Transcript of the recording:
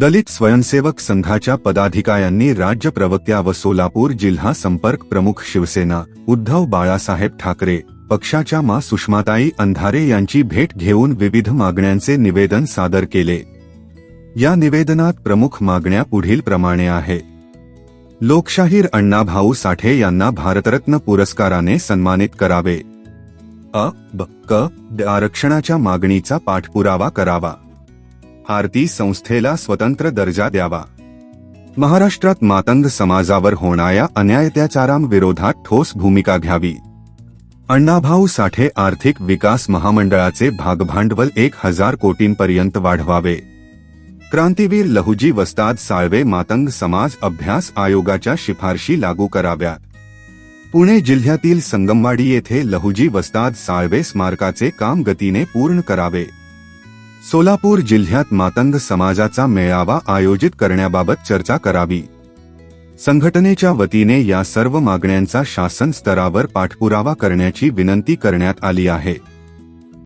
दलित स्वयंसेवक संघाच्या पदाधिकाऱ्यांनी राज्य प्रवक्त्या व सोलापूर जिल्हा संपर्क प्रमुख शिवसेना उद्धव बाळासाहेब ठाकरे पक्षाच्या मा सुषमाताई अंधारे यांची भेट घेऊन विविध मागण्यांचे निवेदन सादर केले। या निवेदनात प्रमुख मागण्या पुढील प्रमाणे आहे। लोकशाहीर अण्णाभाऊ साठे यांना भारतरत्न पुरस्काराने सन्मानित करावे। आरक्षणाच्या मागणीचा पाठपुरावा करावा। आरती संस्थेला स्वतंत्र दर्जा द्यावा। महाराष्ट्रात मातंग समाजावर होणाऱ्या अन्यायात्याचारांविरोधात ठोस भूमिका घ्यावी। अण्णाभाऊ साठे आर्थिक विकास महामंडळाचे भागभांडवल 1000 कोटींपर्यंत वाढवावे। क्रांतीवीर लहुजी वस्ताद साळवे मातंग समाज अभ्यास आयोगाच्या शिफारशी लागू कराव्यात। पुणे जिल्ह्यातील संगमवाडी येथे लहुजी वस्ताद साळवे स्मारकाचे काम गतीने पूर्ण करावे। सोलापूर जिल्ह्यात मातंग समाजाचा मेळावा आयोजित करण्याबाबत चर्चा करावी। संघटनेच्या वतीने या सर्व मागण्यांचा शासन स्तरावर पाठपुरावा करण्याची विनंती करण्यात आली आहे।